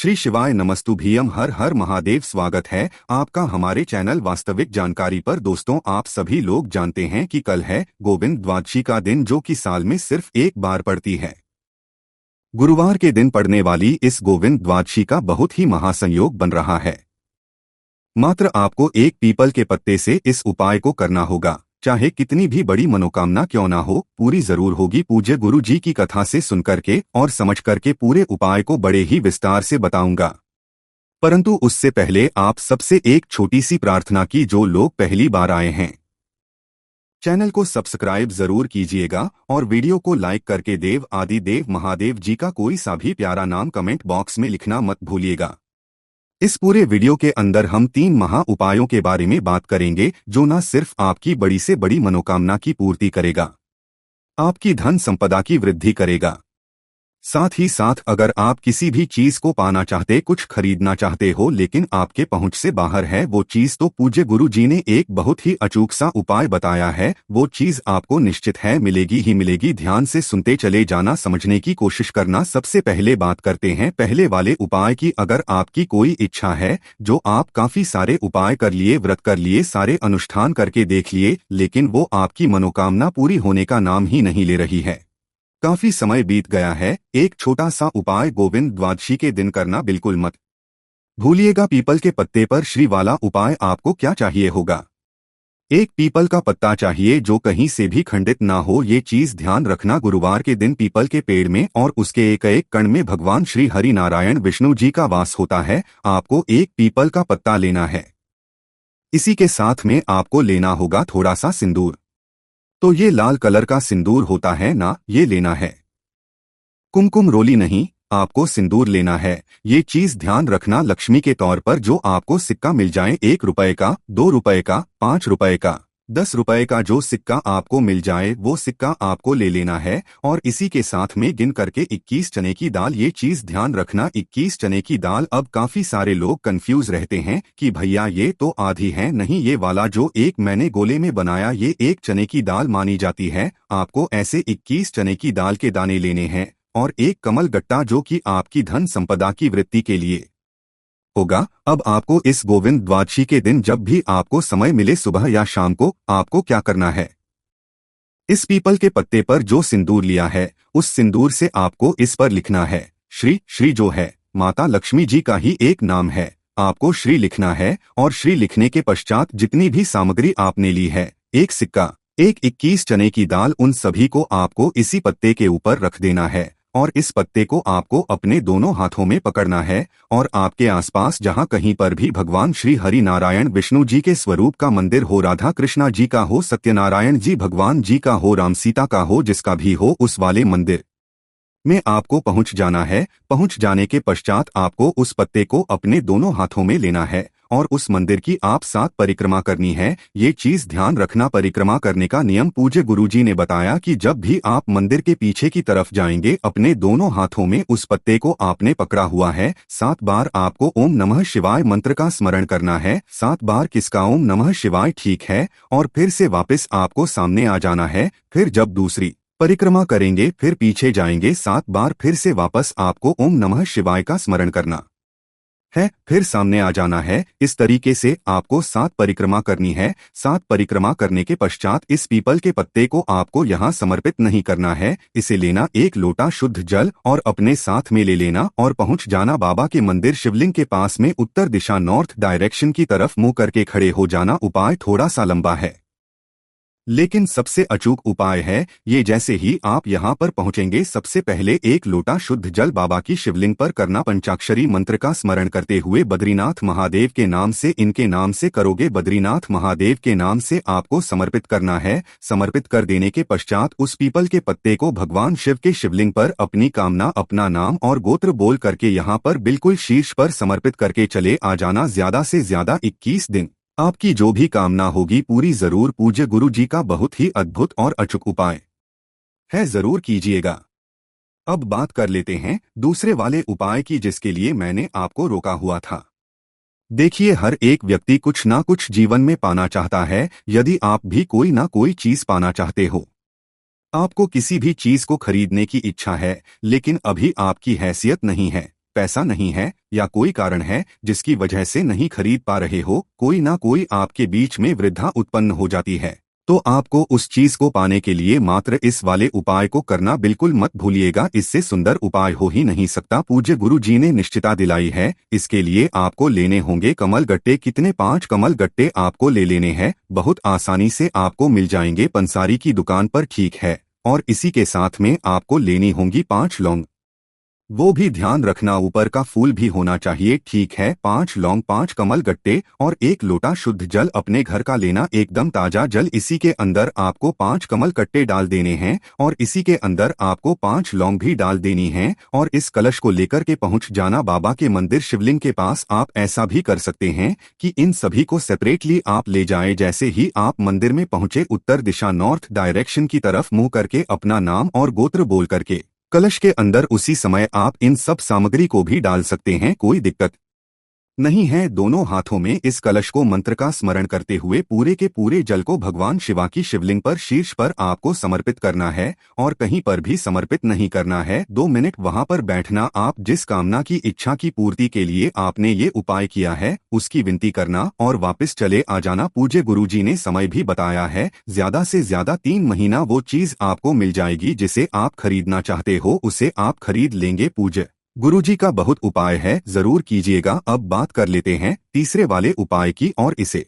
श्री शिवाय नमस्तुभ्यम। हर हर महादेव। स्वागत है आपका हमारे चैनल वास्तविक जानकारी पर। दोस्तों, आप सभी लोग जानते हैं कि कल है गोविंद द्वादशी का दिन, जो कि साल में सिर्फ एक बार पड़ती है। गुरुवार के दिन पड़ने वाली इस गोविंद द्वादशी का बहुत ही महासंयोग बन रहा है। मात्र आपको एक पीपल के पत्ते से इस उपाय को करना होगा। चाहे कितनी भी बड़ी मनोकामना क्यों ना हो, पूरी जरूर होगी। पूज्य गुरु जी की कथा से सुनकर के और समझ करके पूरे उपाय को बड़े ही विस्तार से बताऊंगा। परंतु उससे पहले आप सबसे एक छोटी सी प्रार्थना की। जो लोग पहली बार आए हैं, चैनल को सब्सक्राइब जरूर कीजिएगा और वीडियो को लाइक करके देव आदि देव महादेव जी का कोई सा भी प्यारा नाम कमेंट बॉक्स में लिखना मत भूलिएगा। इस पूरे वीडियो के अंदर हम 3 महा उपायों के बारे में बात करेंगे, जो न सिर्फ आपकी बड़ी से बड़ी मनोकामना की पूर्ति करेगा, आपकी धन संपदा की वृद्धि करेगा। साथ ही साथ अगर आप किसी भी चीज को पाना चाहते, कुछ खरीदना चाहते हो, लेकिन आपके पहुंच से बाहर है वो चीज, तो पूज्य गुरु जी ने एक बहुत ही अचूक सा उपाय बताया है। वो चीज आपको निश्चित है मिलेगी ही मिलेगी। ध्यान से सुनते चले जाना, समझने की कोशिश करना। सबसे पहले बात करते हैं पहले वाले उपाय की। अगर आपकी कोई इच्छा है, जो आप काफी सारे उपाय कर लिए, व्रत कर लिए, सारे अनुष्ठान करके देख लिए, लेकिन वो आपकी मनोकामना पूरी होने का नाम ही नहीं ले रही है, काफी समय बीत गया है, एक छोटा सा उपाय गोविंद द्वादशी के दिन करना बिल्कुल मत भूलिएगा। पीपल के पत्ते पर श्री वाला उपाय आपको क्या चाहिए होगा? एक पीपल का पत्ता चाहिए जो कहीं से भी खंडित ना हो। ये चीज ध्यान रखना। गुरुवार के दिन पीपल के पेड़ में और उसके एक एक कण में भगवान श्री हरि नारायण विष्णु जी का वास होता है। आपको एक पीपल का पत्ता लेना है। इसी के साथ में आपको लेना होगा थोड़ा सा सिंदूर। तो ये लाल कलर का सिंदूर होता है ना, ये लेना है। कुमकुम रोली नहीं, आपको सिंदूर लेना है। ये चीज ध्यान रखना। लक्ष्मी के तौर पर जो आपको सिक्का मिल जाए, 1 रुपए का, 2 रुपए का, 5 रुपए का, 10 रुपए का, जो सिक्का आपको मिल जाए वो सिक्का आपको ले लेना है। और इसी के साथ में गिन करके 21 चने की दाल। ये चीज ध्यान रखना, 21 चने की दाल। अब काफी सारे लोग कंफ्यूज रहते हैं कि भैया ये तो आधी है। नहीं, ये वाला जो एक मैंने गोले में बनाया, ये 1 चने की दाल मानी जाती है। आपको ऐसे 21 चने की दाल के दाने लेने हैं और एक कमल गट्टा, जो कि आपकी धन संपदा की वृद्धि के लिए होगा। अब आपको इस गोविंद द्वादशी के दिन जब भी आपको समय मिले, सुबह या शाम को, आपको क्या करना है? इस पीपल के पत्ते पर जो सिंदूर लिया है, उस सिंदूर से आपको इस पर लिखना है श्री। श्री जो है माता लक्ष्मी जी का ही एक नाम है। आपको श्री लिखना है और श्री लिखने के पश्चात जितनी भी सामग्री आपने ली है, एक सिक्का, एक 21 चने की दाल, उन सभी को आपको इसी पत्ते के ऊपर रख देना है। और इस पत्ते को आपको अपने दोनों हाथों में पकड़ना है और आपके आसपास जहां कहीं पर भी भगवान श्री हरि नारायण विष्णु जी के स्वरूप का मंदिर हो, राधा कृष्णा जी का हो, सत्यनारायण जी भगवान जी का हो, राम सीता का हो, जिसका भी हो, उस वाले मंदिर में आपको पहुंच जाना है। पहुंच जाने के पश्चात आपको उस पत्ते को अपने दोनों हाथों में लेना है और उस मंदिर की आप 7 परिक्रमा करनी है। ये चीज ध्यान रखना। परिक्रमा करने का नियम पूज्य गुरुजी ने बताया कि जब भी आप मंदिर के पीछे की तरफ जाएंगे, अपने दोनों हाथों में उस पत्ते को आपने पकड़ा हुआ है। 7 बार आपको ओम नमः शिवाय मंत्र का स्मरण करना है। 7 बार किसका ओम नमः शिवाय, ठीक है। और फिर से वापस आपको सामने आ जाना है। फिर जब दूसरी परिक्रमा करेंगे, फिर पीछे जाएंगे, 7 बार फिर से वापस आपको ओम नमः शिवाय का स्मरण करना है। फिर सामने आ जाना है। इस तरीके से आपको 7 परिक्रमा करनी है। 7 परिक्रमा करने के पश्चात इस पीपल के पत्ते को आपको यहाँ समर्पित नहीं करना है। इसे लेना, एक लोटा शुद्ध जल और अपने साथ में ले लेना और पहुँच जाना बाबा के मंदिर शिवलिंग के पास में। उत्तर दिशा नॉर्थ डायरेक्शन की तरफ मुंह करके खड़े हो जाना। उपाय थोड़ा सा लंबा है, लेकिन सबसे अचूक उपाय है ये। जैसे ही आप यहाँ पर पहुँचेंगे, सबसे पहले एक लोटा शुद्ध जल बाबा की शिवलिंग पर करना। पंचाक्षरी मंत्र का स्मरण करते हुए बद्रीनाथ महादेव के नाम से, इनके नाम से करोगे। बद्रीनाथ महादेव के नाम से आपको समर्पित करना है। समर्पित कर देने के पश्चात उस पीपल के पत्ते को भगवान शिव के शिवलिंग पर अपनी कामना, अपना नाम और गोत्र बोल करके यहाँ पर बिल्कुल शीर्ष पर समर्पित करके चले आ जाना। ज्यादा से ज्यादा 21 दिन आपकी जो भी कामना होगी पूरी जरूर। पूज्य गुरु जी का बहुत ही अद्भुत और अचूक उपाय है, जरूर कीजिएगा। अब बात कर लेते हैं दूसरे वाले उपाय की, जिसके लिए मैंने आपको रोका हुआ था। देखिए, हर एक व्यक्ति कुछ ना कुछ जीवन में पाना चाहता है। यदि आप भी कोई ना कोई चीज पाना चाहते हो, आपको किसी भी चीज को खरीदने की इच्छा है, लेकिन अभी आपकी हैसियत नहीं है, पैसा नहीं है या कोई कारण है जिसकी वजह से नहीं खरीद पा रहे हो, कोई ना कोई आपके बीच में वृद्धा उत्पन्न हो जाती है, तो आपको उस चीज को पाने के लिए मात्र इस वाले उपाय को करना बिल्कुल मत भूलिएगा। इससे सुंदर उपाय हो ही नहीं सकता। पूज्य गुरु जी ने निश्चिता दिलाई है। इसके लिए आपको लेने होंगे कमल गट्टे। कितने? 5 कमल गट्टे आपको ले लेने हैं। बहुत आसानी से आपको मिल जाएंगे पंसारी की दुकान पर, ठीक है। और इसी के साथ में आपको लेनी होंगी 5 लौंग। वो भी ध्यान रखना ऊपर का फूल भी होना चाहिए, ठीक है। 5 लौंग, 5 कमल गट्टे और 1 लोटा शुद्ध जल अपने घर का लेना, एकदम ताजा जल। इसी के अंदर आपको 5 कमल गट्टे डाल देने हैं और इसी के अंदर आपको 5 लौंग भी डाल देनी है और इस कलश को लेकर के पहुंच जाना बाबा के मंदिर शिवलिंग के पास। आप ऐसा भी कर सकते हैं कि इन सभी को सेपरेटली आप ले जाएं। जैसे ही आप मंदिर में पहुंचे, उत्तर दिशा नॉर्थ डायरेक्शन की तरफ मुंह करके अपना नाम और गोत्र बोल करके कलश के अंदर उसी समय आप इन सब सामग्री को भी डाल सकते हैं, कोई दिक्कत नहीं है। दोनों हाथों में इस कलश को मंत्र का स्मरण करते हुए पूरे के पूरे जल को भगवान शिवा की शिवलिंग पर शीर्ष पर आपको समर्पित करना है और कहीं पर भी समर्पित नहीं करना है। 2 मिनट वहां पर बैठना। आप जिस कामना की इच्छा की पूर्ति के लिए आपने ये उपाय किया है उसकी विनती करना और वापस चले आ जाना। पूज्य गुरुजी ने समय भी बताया है, ज्यादा से ज्यादा 3 महीना वो चीज आपको मिल जाएगी जिसे आप खरीदना चाहते हो, उसे आप खरीद लेंगे। पूज्य गुरुजी का बहुत उपाय है, जरूर कीजिएगा। अब बात कर लेते हैं तीसरे वाले उपाय की, और इसे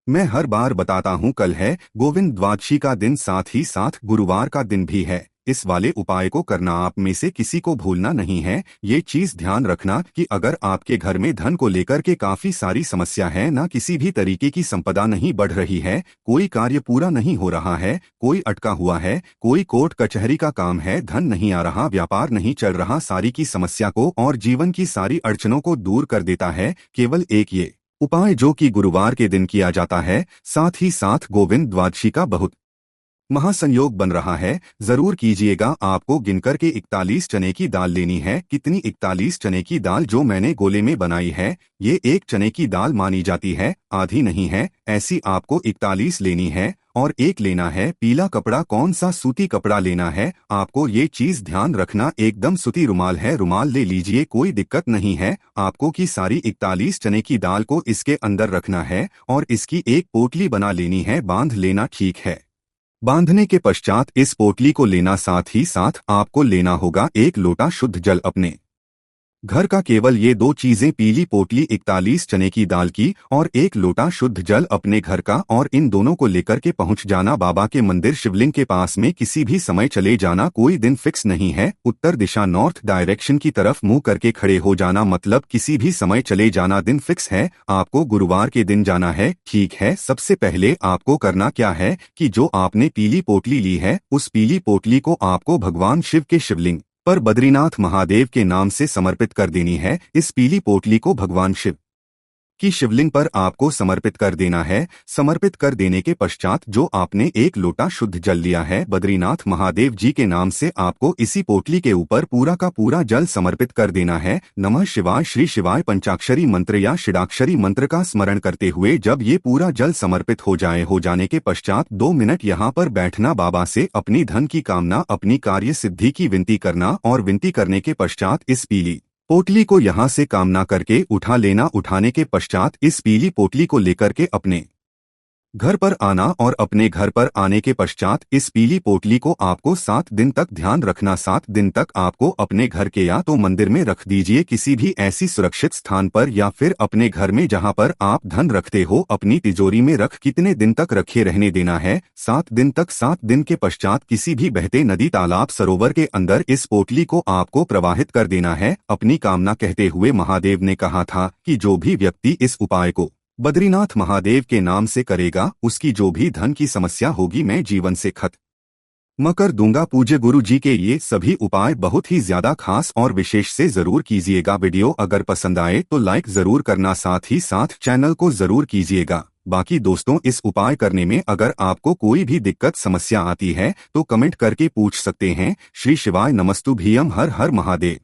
मैं हर बार बताता हूँ। कल है गोविंद द्वादशी का दिन, साथ ही साथ गुरुवार का दिन भी है। इस वाले उपाय को करना आप में से किसी को भूलना नहीं है। ये चीज ध्यान रखना कि अगर आपके घर में धन को लेकर के काफी सारी समस्या है, ना किसी भी तरीके की संपदा नहीं बढ़ रही है, कोई कार्य पूरा नहीं हो रहा है, कोई अटका हुआ है, कोई कोर्ट कचहरी का काम है, धन नहीं आ रहा, व्यापार नहीं चल रहा, सारी की समस्या को और जीवन की सारी अड़चनों को दूर कर देता है केवल एक ये उपाय, जो कि गुरुवार के दिन किया जाता है। साथ ही साथ गोविंद द्वादशी का बहुत महासंयोग बन रहा है, जरूर कीजिएगा। आपको गिनकर के 41 चने की दाल लेनी है। कितनी? 41 चने की दाल जो मैंने गोले में बनाई है, ये 1 चने की दाल मानी जाती है, आधी नहीं है। ऐसी आपको 41 लेनी है और एक लेना है पीला कपड़ा। कौन सा? सूती कपड़ा लेना है आपको। ये चीज ध्यान रखना, एकदम सूती रुमाल है, रुमाल ले लीजिए, कोई दिक्कत नहीं है। आपको की सारी 41 चने की दाल को इसके अंदर रखना है और इसकी एक पोटली बना लेनी है, बांध लेना, ठीक है। बांधने के पश्चात इस पोटली को लेना, साथ ही साथ आपको लेना होगा 1 लोटा शुद्ध जल अपने घर का। केवल ये 2 चीजें, पीली पोटली 41 चने की दाल की और 1 लोटा शुद्ध जल अपने घर का, और इन दोनों को लेकर के पहुंच जाना बाबा के मंदिर शिवलिंग के पास में। किसी भी समय चले जाना, कोई दिन फिक्स नहीं है। उत्तर दिशा नॉर्थ डायरेक्शन की तरफ मुंह करके खड़े हो जाना, मतलब किसी भी समय चले जाना, दिन फिक्स है। आपको गुरुवार के दिन जाना है, ठीक है। सबसे पहले आपको करना क्या है कि जो आपने पीली पोटली ली है, उस पीली पोटली को आपको भगवान शिव के शिवलिंग पर बद्रीनाथ महादेव के नाम से समर्पित कर देनी है। इस पीली पोटली को भगवान शिव की शिवलिंग पर आपको समर्पित कर देना है। समर्पित कर देने के पश्चात जो आपने 1 लोटा शुद्ध जल लिया है बद्रीनाथ महादेव जी के नाम से, आपको इसी पोटली के ऊपर पूरा का पूरा जल समर्पित कर देना है। नमः शिवाय, श्री शिवाय पंचाक्षरी मंत्र या षडाक्षरी मंत्र का स्मरण करते हुए जब ये पूरा जल समर्पित हो जाने के पश्चात 2 मिनट यहाँ पर बैठना, बाबा से अपनी धन की कामना, अपनी कार्य सिद्धि की विनती करना और विनती करने के पश्चात इस पीली पोटली को यहाँ से कामना करके उठा लेना। उठाने के पश्चात इस पीली पोटली को लेकर के अपने घर पर आना और अपने घर पर आने के पश्चात इस पीली पोटली को आपको 7 दिन तक ध्यान रखना। 7 दिन तक आपको अपने घर के या तो मंदिर में रख दीजिए, किसी भी ऐसी सुरक्षित स्थान पर, या फिर अपने घर में जहां पर आप धन रखते हो अपनी तिजोरी में रख। कितने दिन तक रखे रहने देना है? 7 दिन तक। 7 दिन के पश्चात किसी भी बहते नदी, तालाब, सरोवर के अंदर इस पोटली को आपको प्रवाहित कर देना है, अपनी कामना कहते हुए। महादेव ने कहा था कि जो भी व्यक्ति इस उपाय को बद्रीनाथ महादेव के नाम से करेगा, उसकी जो भी धन की समस्या होगी मैं जीवन से खत्म कर दूंगा। पूज्य गुरु जी के ये सभी उपाय बहुत ही ज्यादा खास और विशेष से जरूर कीजिएगा। वीडियो अगर पसंद आए तो लाइक जरूर करना, साथ ही साथ चैनल को जरूर कीजिएगा। बाकी दोस्तों, इस उपाय करने में अगर आपको कोई भी दिक्कत समस्या आती है तो कमेंट करके पूछ सकते हैं। श्री शिवाय नमस्तुभ्यम। हर हर महादेव।